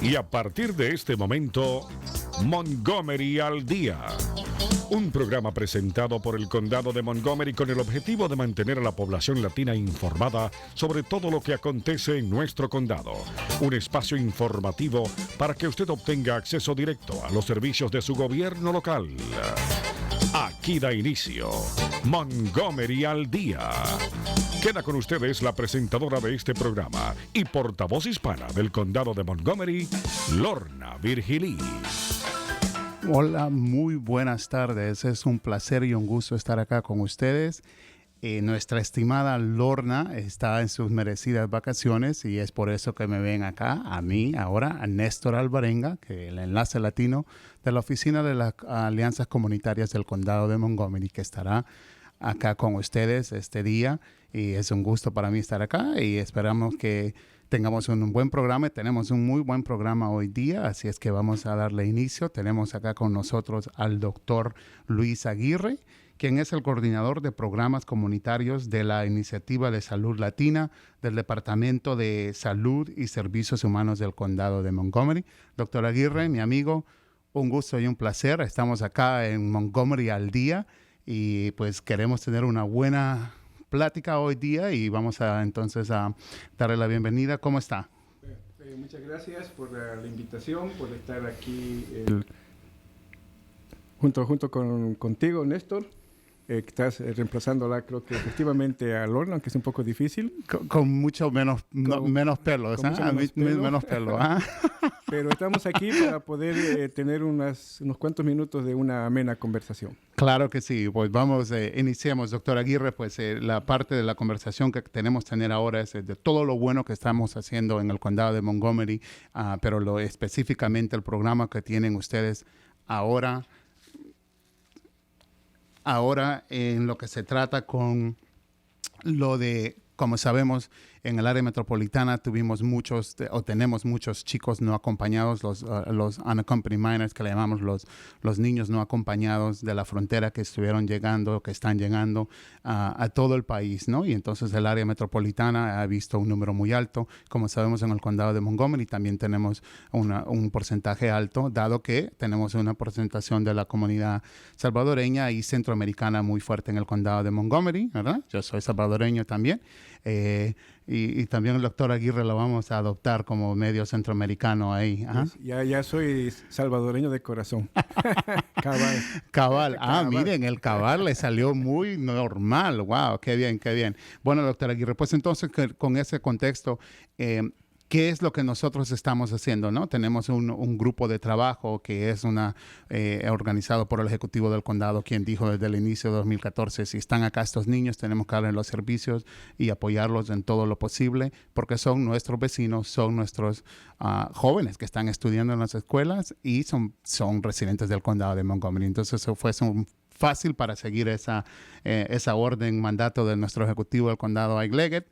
Y a partir de este momento, Montgomery al Día. Un programa presentado por el Condado de Montgomery con el objetivo de mantener a la población latina informada sobre todo lo que acontece en nuestro condado. Un espacio informativo para que usted obtenga acceso directo a los servicios de su gobierno local. Aquí da inicio Montgomery al Día. Queda con ustedes la presentadora de este programa y portavoz hispana del Condado de Montgomery, Lorna Virgilí. Hola, muy buenas tardes. Es un placer y un gusto estar acá con ustedes. Nuestra estimada Lorna está en sus merecidas vacaciones y es por eso que me ven acá, a mí, ahora, a Néstor Alvarenga, que es el enlace latino de la Oficina de las Alianzas Comunitarias del Condado de Montgomery, que estará acá con ustedes este día. Y es un gusto para mí estar acá y esperamos que tengamos un buen programa. Tenemos un muy buen programa hoy día, así es que vamos a darle inicio. Tenemos acá con nosotros al doctor Luis Aguirre, quien es el coordinador de programas comunitarios de la Iniciativa de Salud Latina del Departamento de Salud y Servicios Humanos del Condado de Montgomery. Doctor Aguirre, mi amigo, un gusto y un placer. Estamos acá en Montgomery al Día y pues queremos tener una buena plática hoy día y vamos a entonces a darle la bienvenida. ¿Cómo está? Muchas gracias por la invitación, por estar aquí junto contigo, Néstor. Que estás reemplazándola, creo que efectivamente a Lorna, aunque es un poco difícil. Con mucho menos pelo, menos pelo. Pero estamos aquí para poder tener unos cuantos minutos de una amena conversación. Claro que sí, pues vamos, iniciemos, doctor Aguirre, pues la parte de la conversación que tenemos que tener ahora es de todo lo bueno que estamos haciendo en el condado de Montgomery, pero específicamente el programa que tienen ustedes ahora en lo que se trata con lo de, como sabemos, en el área metropolitana tenemos muchos chicos no acompañados, los unaccompanied minors, que le llamamos los niños no acompañados de la frontera que estuvieron llegando, que están llegando a todo el país, ¿no? Y entonces el área metropolitana ha visto un número muy alto. Como sabemos, en el condado de Montgomery también tenemos un porcentaje alto, dado que tenemos una presentación de la comunidad salvadoreña y centroamericana muy fuerte en el condado de Montgomery, ¿verdad? Yo soy salvadoreño también. Y también el doctor Aguirre lo vamos a adoptar como medio centroamericano ahí. Ya soy salvadoreño de corazón. Cabal. Miren, el cabal le salió muy normal. Wow, qué bien, qué bien. Bueno, doctor Aguirre, pues entonces con ese contexto, ¿qué es lo que nosotros estamos haciendo, no? Tenemos un grupo de trabajo que es organizado por el Ejecutivo del Condado, quien dijo desde el inicio de 2014, si están acá estos niños, tenemos que darles los servicios y apoyarlos en todo lo posible, porque son nuestros vecinos, son nuestros jóvenes que están estudiando en las escuelas y son residentes del Condado de Montgomery. Entonces, eso fue fácil para seguir esa mandato de nuestro ejecutivo del condado, Ike Leggett.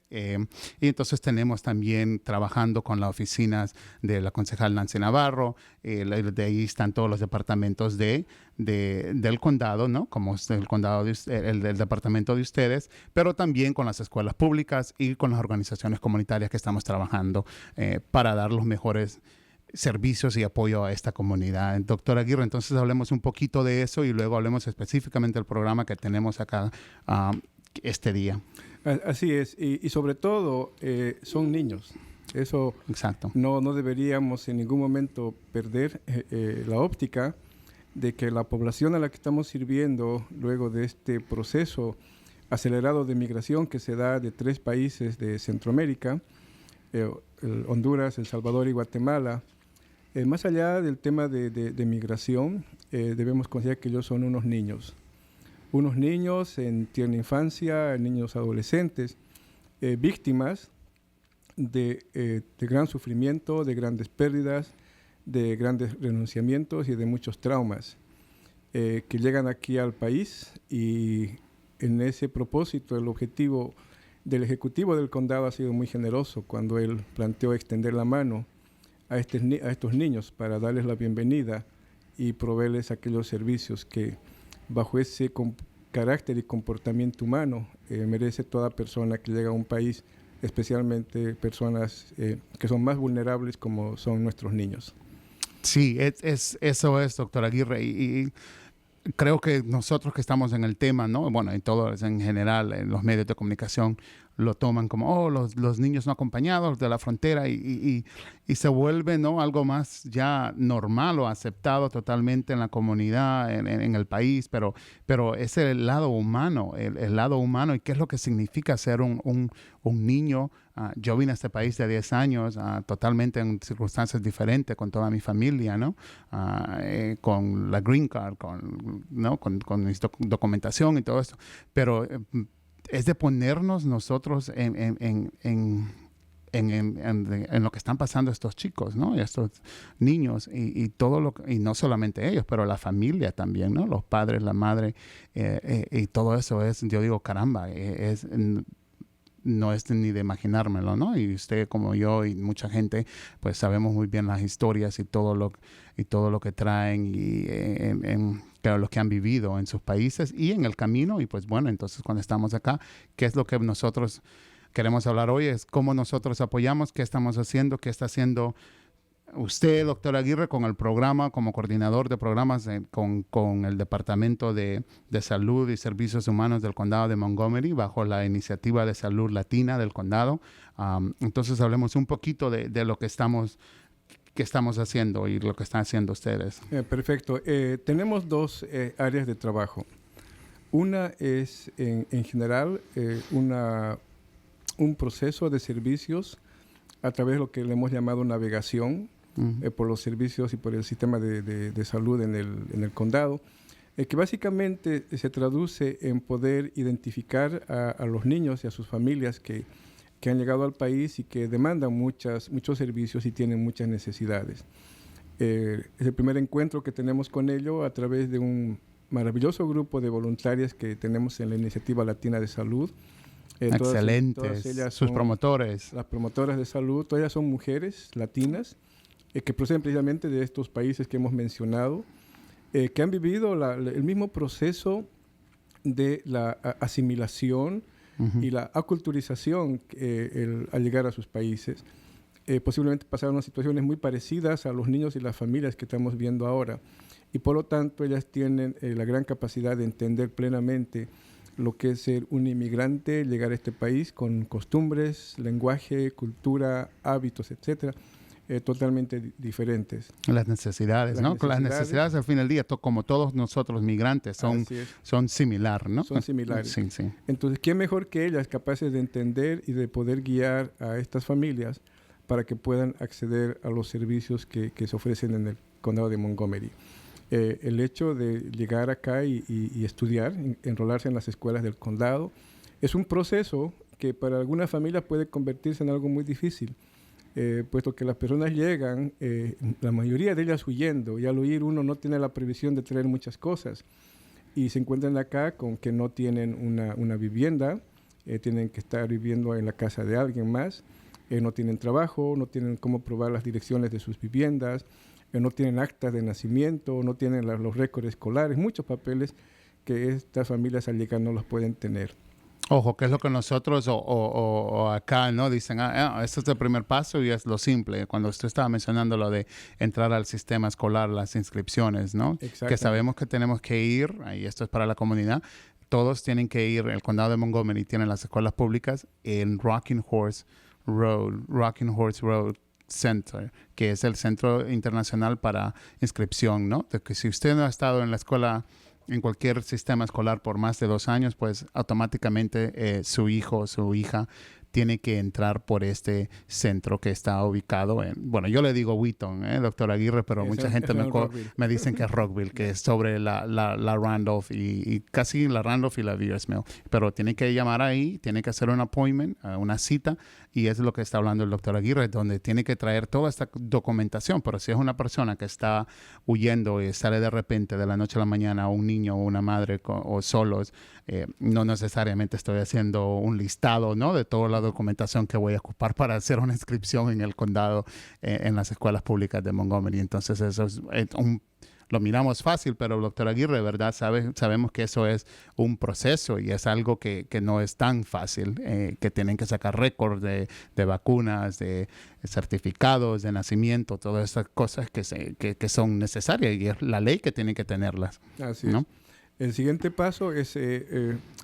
Y entonces tenemos también trabajando con las oficinas de la concejal Nancy Navarro. De ahí están todos los departamentos del condado, ¿no? Como es el condado el departamento de ustedes, pero también con las escuelas públicas y con las organizaciones comunitarias que estamos trabajando para dar los mejores servicios y apoyo a esta comunidad. Doctor Aguirre, entonces hablemos un poquito de eso y luego hablemos específicamente del programa que tenemos acá este día. Así es, y sobre todo son niños. Eso exacto. No deberíamos en ningún momento perder la óptica de que la población a la que estamos sirviendo luego de este proceso acelerado de migración que se da de 3 países de Centroamérica, Honduras, El Salvador y Guatemala. Más allá del tema de migración, debemos considerar que ellos son unos niños en tierna infancia, niños adolescentes, víctimas de gran sufrimiento, de grandes pérdidas, de grandes renunciamientos y de muchos traumas, que llegan aquí al país, y en ese propósito el objetivo del Ejecutivo del Condado ha sido muy generoso cuando él planteó extender la mano a estos niños para darles la bienvenida y proveerles aquellos servicios que bajo ese carácter y comportamiento humano merece toda persona que llega a un país especialmente personas que son más vulnerables como son nuestros niños. Sí, eso es, doctor Aguirre, y creo que nosotros que estamos en el tema, ¿no? Bueno, en todos en general, en los medios de comunicación, lo toman como, los niños no acompañados de la frontera y se vuelve, ¿no? Algo más ya normal o aceptado totalmente en la comunidad, en el país, pero es el lado humano, el lado humano y qué es lo que significa ser un niño. Yo vine a este país de 10 años, totalmente en circunstancias diferentes, con toda mi familia, ¿no? Con la green card, ¿no? con mi documentación y todo esto, pero es de ponernos nosotros en lo que están pasando estos chicos, ¿no? Estos niños y todo y no solamente ellos, pero la familia también, ¿no? Los padres, la madre, y todo eso yo digo, caramba, no es ni de imaginármelo, ¿no? Y usted como yo y mucha gente, pues sabemos muy bien las historias y todo lo que traen y claro, los que han vivido en sus países y en el camino. Y pues bueno, entonces cuando estamos acá, ¿qué es lo que nosotros queremos hablar hoy? Es cómo nosotros apoyamos, qué estamos haciendo, qué está haciendo usted, doctor Aguirre, con el programa, como coordinador de programas con el Departamento de Salud y Servicios Humanos del Condado de Montgomery, bajo la Iniciativa de Salud Latina del Condado. Entonces hablemos un poquito de lo que estamos haciendo y lo que están haciendo ustedes. Perfecto. Tenemos dos áreas de trabajo. Una es, en general, un proceso de servicios a través de lo que le hemos llamado navegación por los servicios y por el sistema de salud en el condado, que básicamente se traduce en poder identificar a los niños y a sus familias que han llegado al país y que demandan muchos servicios y tienen muchas necesidades. Es el primer encuentro que tenemos con ellos a través de un maravilloso grupo de voluntarias que tenemos en la Iniciativa Latina de Salud. Excelentes, todas ellas sus son promotores. Las promotoras de salud, todas ellas son mujeres latinas que proceden precisamente de estos países que hemos mencionado, que han vivido el mismo proceso de la asimilación y la aculturización al llegar a sus países. Posiblemente pasaron situaciones muy parecidas a los niños y las familias que estamos viendo ahora. Y por lo tanto, ellas tienen la gran capacidad de entender plenamente lo que es ser un inmigrante, llegar a este país con costumbres, lenguaje, cultura, hábitos, etcétera, totalmente diferentes. Las necesidades, ¿no? Las necesidades al fin del día, como todos nosotros migrantes, son similares, ¿no? Son similares. Sí, sí. Entonces, ¿qué mejor que ellas capaces de entender y de poder guiar a estas familias para que puedan acceder a los servicios que se ofrecen en el condado de Montgomery? El hecho de llegar acá y estudiar, enrolarse en las escuelas del condado, es un proceso que para algunas familias puede convertirse en algo muy difícil, puesto que las personas llegan, la mayoría de ellas huyendo, y al huir uno no tiene la previsión de traer muchas cosas, y se encuentran acá con que no tienen una vivienda, tienen que estar viviendo en la casa de alguien más, no tienen trabajo, no tienen cómo probar las direcciones de sus viviendas, no tienen actas de nacimiento, no tienen los récords escolares, muchos papeles que estas familias al llegar no los pueden tener. Ojo, que es lo que nosotros o acá, ¿no? Dicen, este es el primer paso y es lo simple. Cuando usted estaba mencionando lo de entrar al sistema escolar, las inscripciones, ¿no? Que sabemos que tenemos que ir, y esto es para la comunidad, todos tienen que ir, el condado de Montgomery tiene las escuelas públicas en Rocking Horse Road Center, que es el Centro Internacional para Inscripción, ¿no? De que si usted no ha estado en la escuela, en cualquier sistema escolar por más de 2 años, pues automáticamente su hijo o su hija tiene que entrar por este centro que está ubicado en, bueno, yo le digo Wheaton, doctor Aguirre, pero mucha gente me dicen que es Rockville, que es sobre la Randolph y casi la Randolph y la Beers Mill. Pero tiene que llamar ahí, tiene que hacer un appointment, una cita, y es lo que está hablando el doctor Aguirre, donde tiene que traer toda esta documentación. Pero si es una persona que está huyendo y sale de repente de la noche a la mañana, un niño o una madre o solos, no necesariamente estoy haciendo un listado, ¿no? De toda la documentación que voy a ocupar para hacer una inscripción en el condado, en las escuelas públicas de Montgomery. Entonces eso es lo miramos fácil, pero doctor Aguirre, ¿verdad? Sabemos que eso es un proceso y es algo que no es tan fácil, que tienen que sacar récords de vacunas, de certificados de nacimiento, todas esas cosas que son necesarias y es la ley que tiene que tenerlas. Así ¿no? es. El siguiente paso es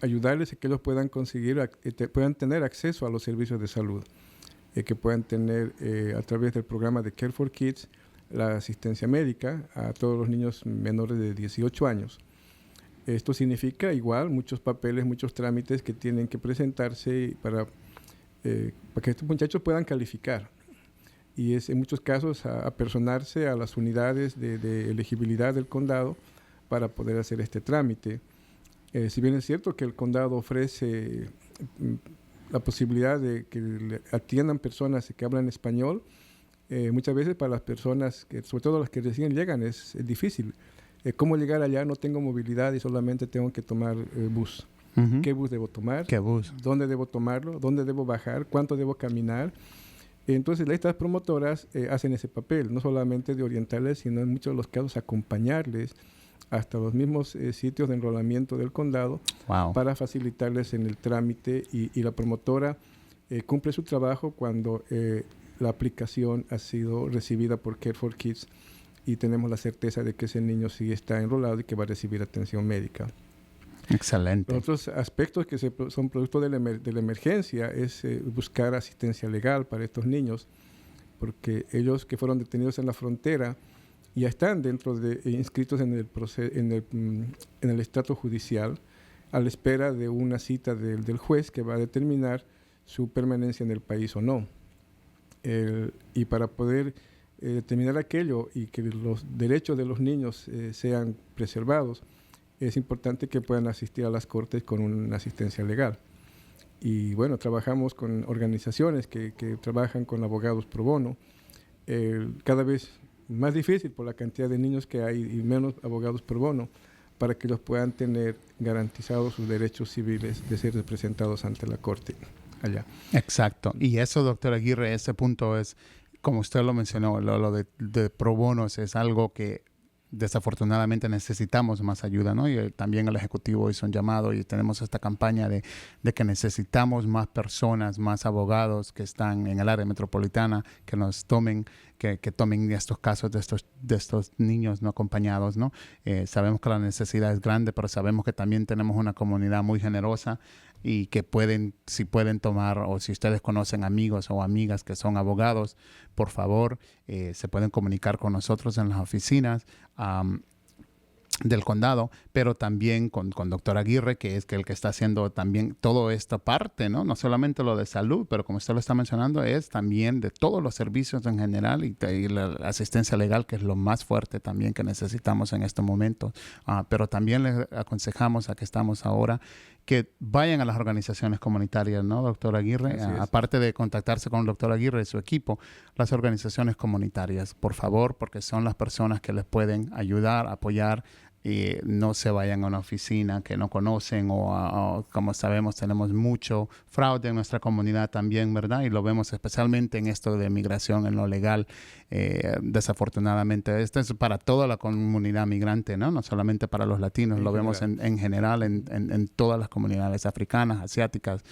ayudarles a que ellos puedan puedan tener acceso a los servicios de salud, que puedan tener a través del programa de Care for Kids la asistencia médica a todos los niños menores de 18 años. Esto significa igual muchos papeles, muchos trámites que tienen que presentarse para que estos muchachos puedan calificar. Y es en muchos casos apersonarse a las unidades de elegibilidad del condado para poder hacer este trámite. Si bien es cierto que el condado ofrece la posibilidad de que atiendan personas que hablan español, muchas veces para las personas, sobre todo las que recién llegan, es difícil. ¿Cómo llegar allá? No tengo movilidad y solamente tengo que tomar bus. Uh-huh. ¿Qué bus debo tomar? ¿Qué bus? ¿Dónde debo tomarlo? ¿Dónde debo bajar? ¿Cuánto debo caminar? Entonces, estas promotoras hacen ese papel, no solamente de orientarles, sino en muchos de los casos acompañarles hasta los mismos sitios de enrolamiento del condado. Wow. Para facilitarles en el trámite y la promotora cumple su trabajo cuando la aplicación ha sido recibida por Care for Kids y tenemos la certeza de que ese niño sí está enrolado y que va a recibir atención médica. Excelente. Otros aspectos que son producto de la emergencia es buscar asistencia legal para estos niños, porque ellos que fueron detenidos en la frontera ya están inscritos en el estrato judicial a la espera de una cita del juez que va a determinar su permanencia en el país o no. Y para poder determinar aquello y que los derechos de los niños sean preservados, es importante que puedan asistir a las cortes con una asistencia legal. Y bueno, trabajamos con organizaciones que trabajan con abogados pro bono, cada vez más difícil por la cantidad de niños que hay y menos abogados pro bono, para que ellos puedan tener garantizados sus derechos civiles de ser representados ante la corte allá. Exacto. Y eso, doctor Aguirre, ese punto es, como usted lo mencionó, lo de pro bonos es algo que desafortunadamente necesitamos más ayuda, ¿no? Y también el Ejecutivo hizo un llamado y tenemos esta campaña de que necesitamos más personas, más abogados que están en el área metropolitana, que nos tomen, que tomen estos casos de estos niños no acompañados, ¿no? Sabemos que la necesidad es grande, pero sabemos que también tenemos una comunidad muy generosa y que si pueden tomar, o si ustedes conocen amigos o amigas que son abogados, por favor, se pueden comunicar con nosotros en las oficinas del condado, pero también con doctor Aguirre, que es el que está haciendo también toda esta parte, ¿no? No solamente lo de salud, pero como usted lo está mencionando, es también de todos los servicios en general y la asistencia legal, que es lo más fuerte también que necesitamos en este momento. Pero también les aconsejamos, a que estamos ahora, que vayan a las organizaciones comunitarias, ¿no, doctor Aguirre? Aparte de contactarse con el doctor Aguirre y su equipo, las organizaciones comunitarias, por favor, porque son las personas que les pueden ayudar, apoyar, y no se vayan a una oficina que no conocen o como sabemos, tenemos mucho fraude en nuestra comunidad también, ¿verdad? Y lo vemos especialmente en esto de migración, en lo legal, desafortunadamente. Esto es para toda la comunidad migrante, ¿no? No solamente para los latinos, lo vemos en general en todas las comunidades africanas, asiáticas.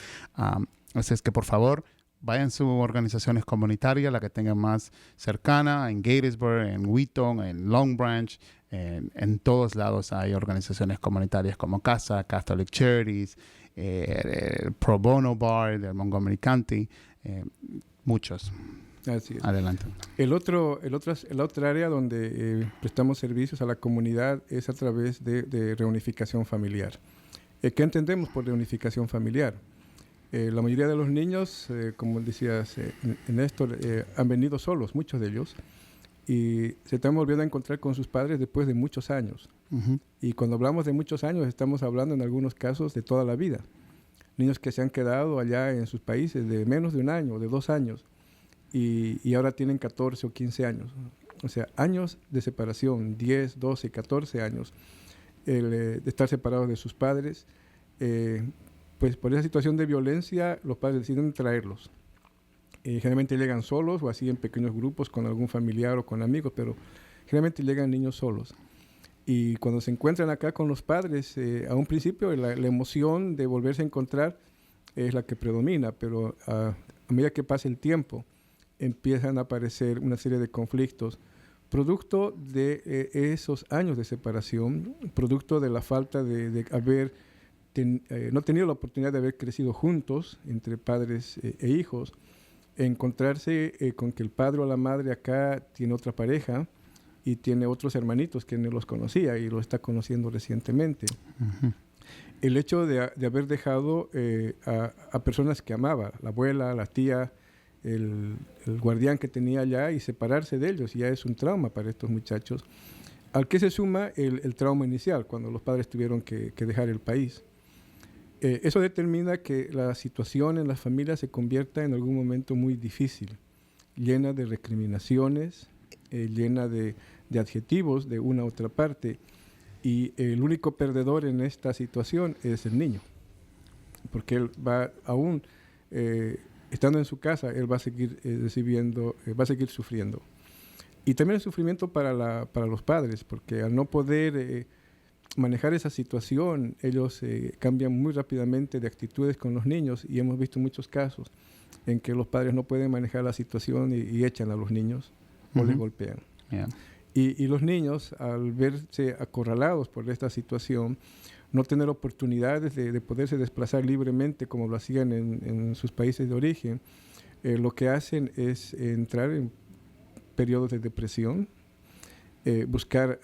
Así es que, por favor, vayan a sus organizaciones comunitarias, la que tengan más cercana, en Gettysburg, en Wheaton, en Long Branch, en todos lados hay organizaciones comunitarias como CASA, Catholic Charities, Pro Bono Bar de Montgomery County, muchos. Así es. Adelante. La otra área donde prestamos servicios a la comunidad es a través de reunificación familiar. ¿Qué entendemos por reunificación familiar? La mayoría de los niños, como decías, Néstor, han venido solos, muchos de ellos, y se están volviendo a encontrar con sus padres después de muchos años. Uh-huh. Y cuando hablamos de muchos años, estamos hablando en algunos casos de toda la vida. Niños que se han quedado allá en sus países de menos de un año, de 2 años, y ahora tienen 14 o 15 años. O sea, años de separación, 10, 12, 14 años, de estar separados de sus padres. Pues por esa situación de violencia, los padres deciden traerlos. Generalmente llegan solos o así en pequeños grupos con algún familiar o con amigos, pero generalmente llegan niños solos. Y cuando se encuentran acá con los padres, a un principio la emoción de volverse a encontrar es la que predomina, pero a medida que pasa el tiempo, empiezan a aparecer una serie de conflictos, producto de esos años de separación, producto de la falta de haber no tenido la oportunidad de haber crecido juntos entre padres e hijos, encontrarse con que el padre o la madre acá tiene otra pareja y tiene otros hermanitos que no los conocía y los está conociendo recientemente. Ujú. El hecho de haber dejado a personas que amaba, la abuela, la tía, el guardián que tenía allá, y separarse de ellos ya es un trauma para estos muchachos, al que se suma el trauma inicial, cuando los padres tuvieron que dejar el país. Eso determina que la situación en las familias se convierta en algún momento muy difícil, llena de recriminaciones, llena de adjetivos de una u otra parte, y el único perdedor en esta situación es el niño, porque él va aún estando en su casa, él va a seguir va a seguir sufriendo. Y también el sufrimiento para los padres, porque al no poder manejar esa situación, ellos cambian muy rápidamente de actitudes con los niños, y hemos visto muchos casos en que los padres no pueden manejar la situación y echan a los niños o les golpean. Yeah. Y los niños, al verse acorralados por esta situación, no tener oportunidades de poderse desplazar libremente como lo hacían en sus países de origen, lo que hacen es entrar en periodos de depresión, buscar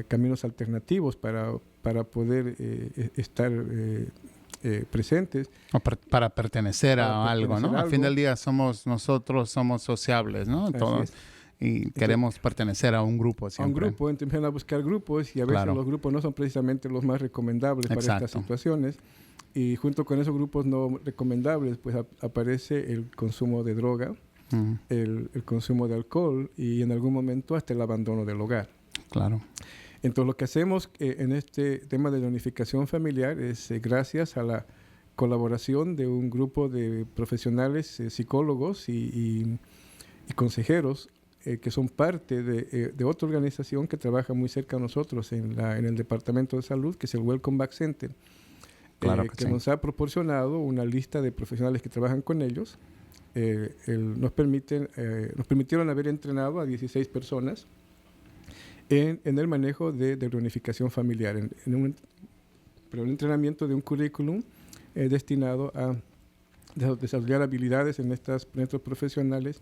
caminos alternativos para poder estar presentes. Para pertenecer a algo, ¿no? Al fin del día nosotros somos sociables, ¿no? Todos. Y queremos pertenecer a un grupo siempre. A un grupo, empiezan a buscar grupos, y a veces los grupos no son precisamente los más recomendables para estas situaciones. Y junto con esos grupos no recomendables, pues aparece el consumo de droga, el consumo de alcohol, y en algún momento hasta el abandono del hogar. Claro. Entonces lo que hacemos en este tema de la unificación familiar es gracias a la colaboración de un grupo de profesionales, psicólogos y consejeros, que son parte de otra organización que trabaja muy cerca de nosotros en el Departamento de Salud, que es el Welcome Back Center, claro que nos ha proporcionado una lista de profesionales que trabajan con ellos. Nos permitieron haber entrenado a 16 personas en el manejo de reunificación familiar, en un entrenamiento de un currículum destinado a desarrollar habilidades en estos profesionales,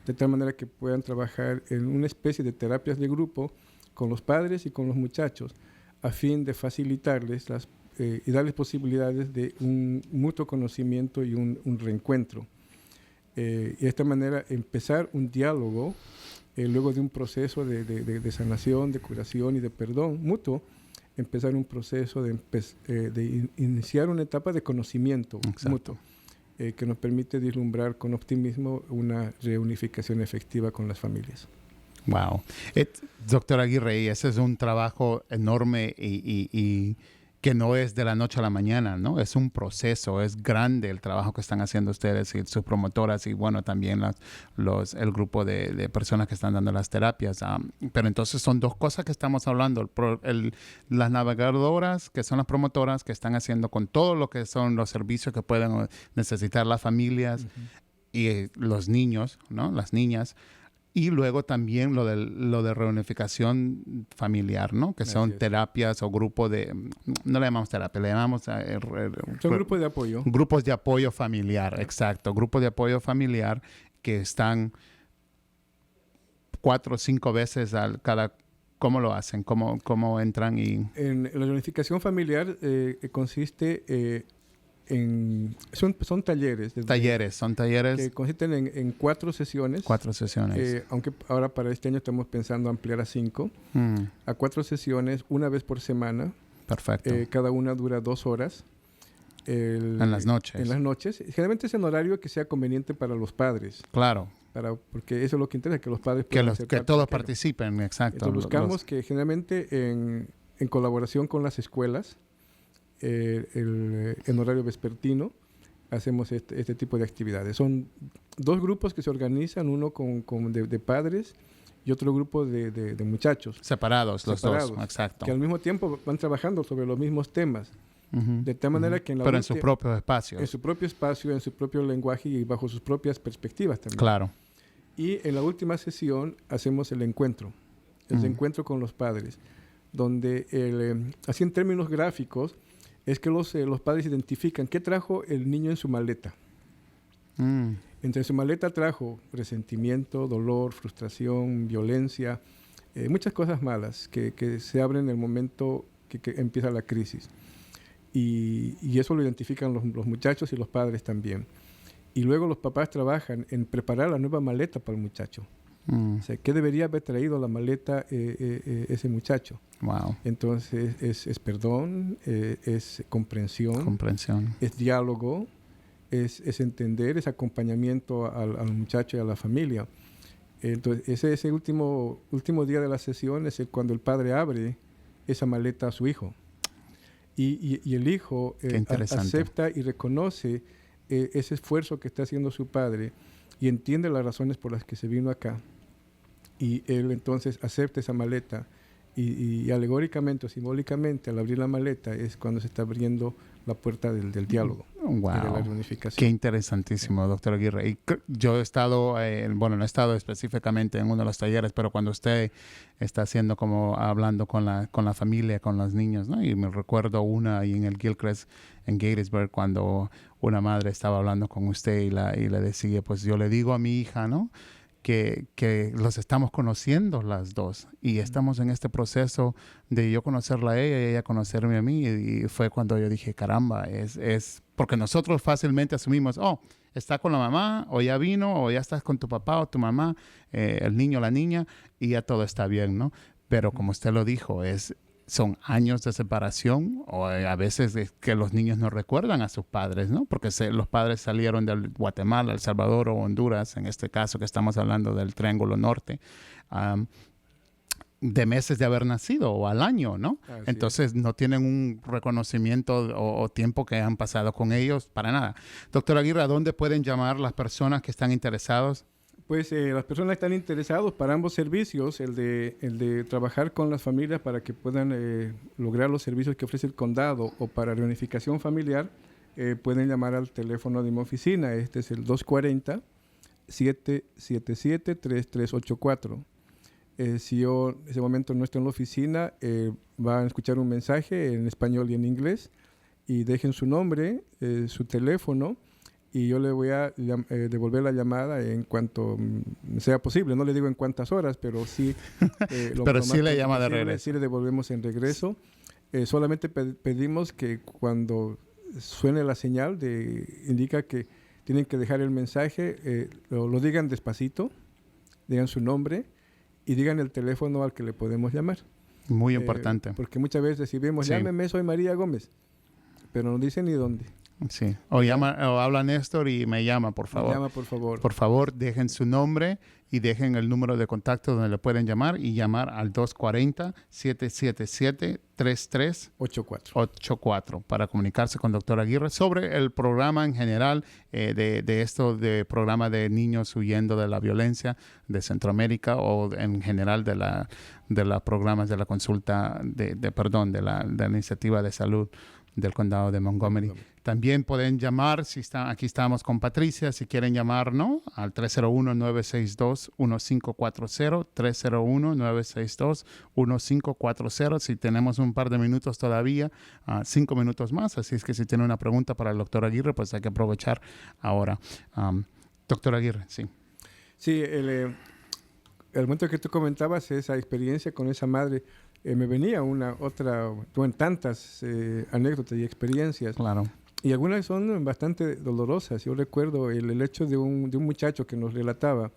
de tal manera que puedan trabajar en una especie de terapias de grupo con los padres y con los muchachos, a fin de facilitarles y darles posibilidades de un mutuo conocimiento y un reencuentro. Y de esta manera empezar un diálogo, luego de un proceso de sanación, de curación y de perdón mutuo, empezar un proceso de iniciar una etapa de conocimiento mutuo, que nos permite vislumbrar con optimismo una reunificación efectiva con las familias. Wow. Doctor Aguirre, ese es un trabajo enorme y que no es de la noche a la mañana, ¿no? Es un proceso, es grande el trabajo que están haciendo ustedes y sus promotoras, y bueno, también el grupo de personas que están dando las terapias. Pero entonces son dos cosas que estamos hablando. Las navegadoras, que son las promotoras, que están haciendo con todo lo que son los servicios que pueden necesitar las familias y los niños, ¿no? Las niñas. Y luego también lo de reunificación familiar, ¿no? Que son terapias o grupos no le llamamos terapia, le llamamos... son grupos de apoyo. Grupos de apoyo familiar, exacto. Grupos de apoyo familiar que están 4 o 5 veces cada... ¿Cómo lo hacen? ¿Cómo entran? En la reunificación familiar consiste... Son talleres. Son talleres. Que consisten en 4 sesiones. 4 sesiones. Aunque ahora para este año estamos pensando ampliar a 5. A 4 sesiones, una vez por semana. Perfecto. Cada una dura 2 horas. En las noches. En las noches. Generalmente es en horario que sea conveniente para los padres. Claro. Porque eso es lo que interesa, que los padres puedan que todos participen, exacto. Entonces buscamos que generalmente en colaboración con las escuelas, en horario vespertino, hacemos este tipo de actividades. Son 2 grupos que se organizan, uno de padres y otro grupo de muchachos. Separados los dos, exacto. Que al mismo tiempo van trabajando sobre los mismos temas. De tal manera que pero en su propio espacio. En su propio espacio, en su propio lenguaje y bajo sus propias perspectivas también. Claro. Y en la última sesión hacemos el encuentro. El encuentro con los padres. Donde, así en términos gráficos, es que los padres identifican qué trajo el niño en su maleta. Entre su maleta trajo resentimiento, dolor, frustración, violencia, muchas cosas malas que se abren en el momento que empieza la crisis. Y eso lo identifican los muchachos y los padres también. Y luego los papás trabajan en preparar la nueva maleta para el muchacho. O sea, ¿qué debería haber traído la maleta ese muchacho? Wow. Entonces, es perdón, es comprensión, es diálogo, es entender, es acompañamiento al muchacho y a la familia. Entonces, ese último día de la sesión es cuando el padre abre esa maleta a su hijo. Y el hijo acepta y reconoce ese esfuerzo que está haciendo su padre y entiende las razones por las que se vino acá. Y él entonces acepta esa maleta y alegóricamente o simbólicamente al abrir la maleta es cuando se está abriendo la puerta del diálogo. Wow. Y de la reunificación. Qué interesantísimo, doctor Aguirre. Y yo he estado, no he estado específicamente en uno de los talleres, pero cuando usted está haciendo como hablando con la familia, con los niños, ¿no? Y me recuerdo una ahí en el Gilchrist, en Gettysburg, cuando una madre estaba hablando con usted y le decía, pues yo le digo a mi hija, ¿no? Que los estamos conociendo las dos y estamos en este proceso de yo conocerla a ella y ella conocerme a mí y fue cuando yo dije, caramba, es porque nosotros fácilmente asumimos, está con la mamá o ya vino o ya estás con tu papá o tu mamá, el niño o la niña y ya todo está bien, ¿no? Pero como usted lo dijo, son años de separación o a veces es que los niños no recuerdan a sus padres, ¿no? Porque los padres salieron de Guatemala, El Salvador o Honduras, en este caso que estamos hablando del Triángulo Norte, de meses de haber nacido o al año, ¿no? Entonces no tienen un reconocimiento o tiempo que han pasado con ellos para nada. Doctor Aguirre, ¿a dónde pueden llamar las personas que están interesados? Pues las personas que están interesados para ambos servicios, el de trabajar con las familias para que puedan lograr los servicios que ofrece el condado o para reunificación familiar, pueden llamar al teléfono de mi oficina. Este es el 240-777-3384. Si yo en ese momento no estoy en la oficina, van a escuchar un mensaje en español y en inglés y dejen su nombre, su teléfono, y yo le voy a devolver la llamada en cuanto sea posible. No le digo en cuántas horas, pero sí. Pero sí le llama de regreso. Sí le devolvemos en regreso. Solamente pedimos que cuando suene la señal, indica que tienen que dejar el mensaje, lo digan despacito, digan su nombre y digan el teléfono al que le podemos llamar. Muy importante. Porque muchas veces decimos, llámeme, soy María Gómez, pero no dicen ni dónde. Sí. O habla Néstor y me llama, por favor. Me llama, por favor. Por favor, dejen su nombre y dejen el número de contacto donde le pueden llamar y llamar al 240-777-3384 para comunicarse con doctor Aguirre sobre el programa en general de programa de niños huyendo de la violencia de Centroamérica o en general de los programas de la consulta de la iniciativa de salud del condado de Montgomery. También pueden llamar, aquí estamos con Patricia, si quieren llamar, ¿no? Al 301-962-1540, 301-962-1540. Si tenemos un par de minutos todavía, 5 minutos más, así es que si tiene una pregunta para el doctor Aguirre, pues hay que aprovechar ahora. Doctor Aguirre, sí. Sí, el momento que tú comentabas, esa experiencia con esa madre, me venía tantas anécdotas y experiencias. Claro. Y algunas son bastante dolorosas. Yo recuerdo el hecho de un muchacho que nos relataba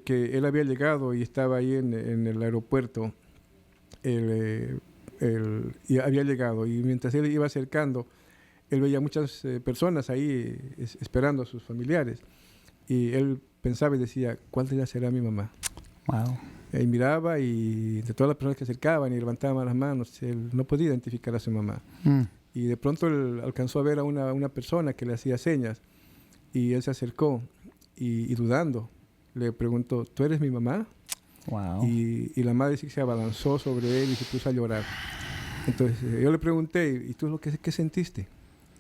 que él había llegado y estaba ahí en el aeropuerto. Y había llegado y mientras él iba acercando, él veía muchas personas ahí esperando a sus familiares. Y él pensaba y decía, ¿cuál de ellas será mi mamá? Wow. Y miraba y de todas las personas que se acercaban y levantaban las manos, él no podía identificar a su mamá. Y de pronto él alcanzó a ver a una persona que le hacía señas y él se acercó y dudando le preguntó, ¿tú eres mi mamá? Wow. Y la madre sí se abalanzó sobre él y se puso a llorar. Entonces yo le pregunté, ¿y tú qué sentiste?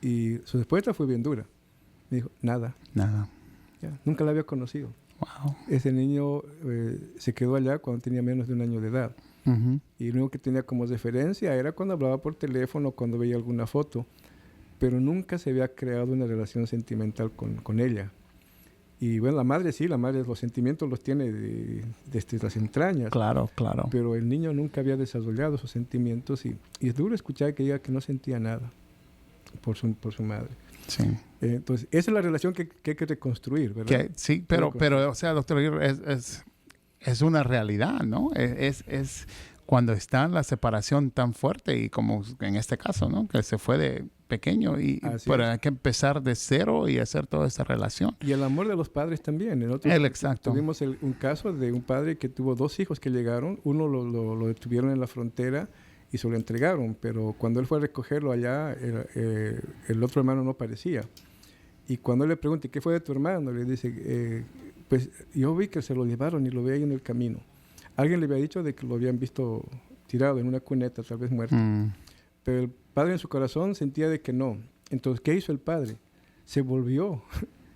Y su respuesta fue bien dura. Me dijo, nada. Ya, nunca la había conocido. Wow. Ese niño se quedó allá cuando tenía menos de 1 año de edad. Uh-huh. Y lo único que tenía como referencia era cuando hablaba por teléfono, cuando veía alguna foto. Pero nunca se había creado una relación sentimental con ella. Y bueno, la madre los sentimientos los tiene desde las entrañas. Claro. Pero el niño nunca había desarrollado esos sentimientos y es duro escuchar que diga que no sentía nada por su madre. Sí. Entonces, esa es la relación que hay que reconstruir, ¿verdad? Sí, pero, o sea, doctor Aguirre, es una realidad, ¿no? Es cuando está la separación tan fuerte y como en este caso, ¿no? Que se fue de pequeño pero hay que empezar de cero y hacer toda esa relación. Y el amor de los padres también. Exacto. Tuvimos un caso de un padre que tuvo 2 hijos que llegaron. Uno lo detuvieron en la frontera y se lo entregaron, pero cuando él fue a recogerlo allá, el otro hermano no aparecía. Y cuando él le pregunta, ¿qué fue de tu hermano? Le dice, pues yo vi que se lo llevaron y lo vi ahí en el camino. Alguien le había dicho de que lo habían visto tirado en una cuneta, tal vez muerto. Pero el padre en su corazón sentía de que no. Entonces, ¿qué hizo el padre? Se volvió,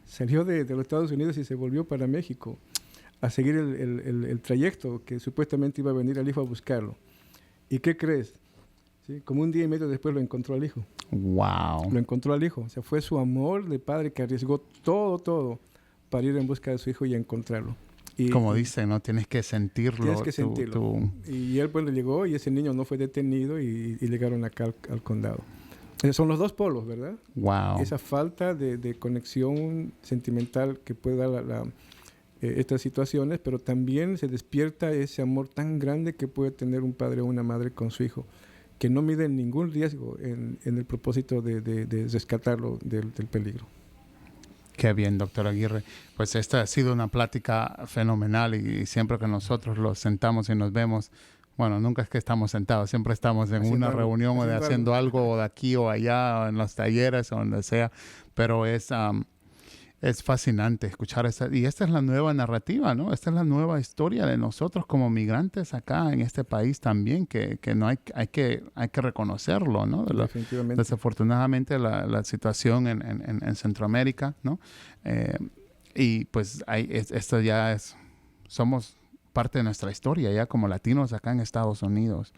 salió de los Estados Unidos y se volvió para México a seguir el trayecto que supuestamente iba a venir al hijo a buscarlo. ¿Y qué crees? ¿Sí? Como 1 día y medio después lo encontró al hijo. Wow. Lo encontró al hijo. O sea, fue su amor de padre que arriesgó todo para ir en busca de su hijo y encontrarlo. Como dicen, ¿no? Tienes que sentirlo. Tienes que sentirlo. Y él cuando llegó y ese niño no fue detenido y llegaron acá al condado. Son los 2 polos, ¿verdad? Wow. Esa falta de conexión sentimental que puede dar estas situaciones, pero también se despierta ese amor tan grande que puede tener un padre o una madre con su hijo, que no mide ningún riesgo en el propósito de rescatarlo del peligro. Qué bien, doctor Aguirre. Pues esta ha sido una plática fenomenal y siempre que nosotros los sentamos y nos vemos, bueno, nunca es que estamos sentados, siempre estamos en una reunión o haciendo algo o de aquí o allá, o en los talleres o donde sea, pero es fascinante escuchar y esta es la nueva narrativa, ¿no? Esta es la nueva historia de nosotros como migrantes acá en este país también, que no hay que reconocerlo, ¿no? Definitivamente. Desafortunadamente la situación en Centroamérica, ¿no? Y pues esto ya somos parte de nuestra historia ya como latinos acá en Estados Unidos.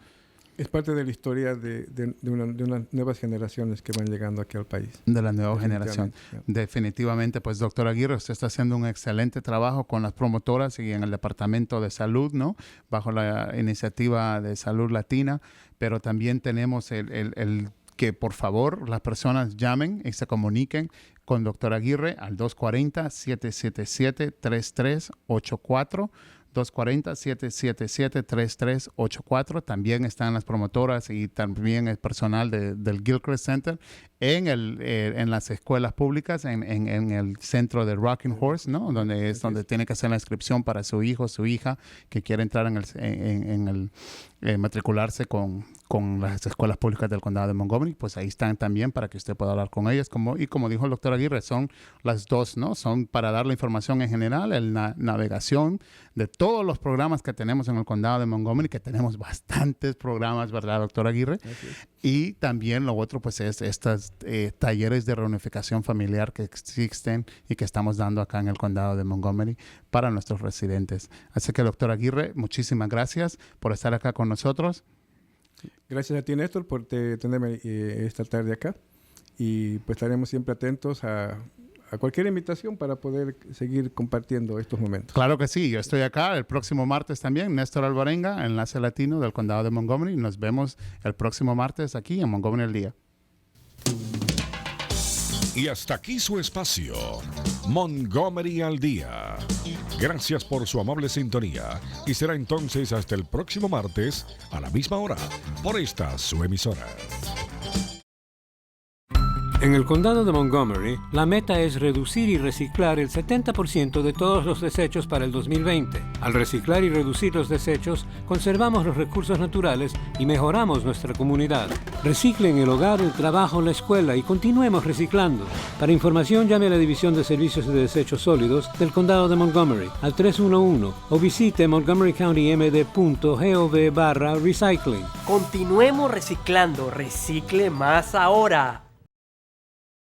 Es parte de la historia de unas nuevas generaciones que van llegando aquí al país. De la nueva generación. Definitivamente, pues doctor Aguirre, usted está haciendo un excelente trabajo con las promotoras y en el Departamento de Salud, ¿no? Bajo la iniciativa de Salud Latina, pero también tenemos el que por favor las personas llamen y se comuniquen con doctor Aguirre al 240-777-3384. 240-777-3384. También están las promotoras y también el personal del Gilchrist Center en las escuelas públicas, en el centro de Rocking Horse, ¿no? Donde tiene que hacer la inscripción para su hijo, su hija, que quiere entrar matricularse con las escuelas públicas del condado de Montgomery. Pues ahí están también para que usted pueda hablar con ellas. Como dijo el doctor Aguirre, son las 2, ¿no? Son para dar la información en general, la navegación de todos los programas que tenemos en el condado de Montgomery, que tenemos bastantes programas, ¿verdad, doctor Aguirre? Y también lo otro, pues, es estos talleres de reunificación familiar que existen y que estamos dando acá en el condado de Montgomery para nuestros residentes. Así que, doctor Aguirre, muchísimas gracias por estar acá con nosotros. Gracias a ti, Néstor, por tenerme esta tarde acá. Y pues estaremos siempre atentos a cualquier invitación para poder seguir compartiendo estos momentos. Claro que sí. Yo estoy acá el próximo martes también. Néstor Alvarenga, Enlace Latino del Condado de Montgomery. Nos vemos el próximo martes aquí en Montgomery al Día. Y hasta aquí su espacio, Montgomery al Día. Gracias por su amable sintonía y será entonces hasta el próximo martes a la misma hora por esta su emisora. En el condado de Montgomery, la meta es reducir y reciclar el 70% de todos los desechos para el 2020. Al reciclar y reducir los desechos, conservamos los recursos naturales y mejoramos nuestra comunidad. Recicle en el hogar, el trabajo, la escuela y continuemos reciclando. Para información, llame a la División de Servicios de Desechos Sólidos del condado de Montgomery al 311 o visite montgomerycountymd.gov/recycling. Continuemos reciclando. Recicle más ahora.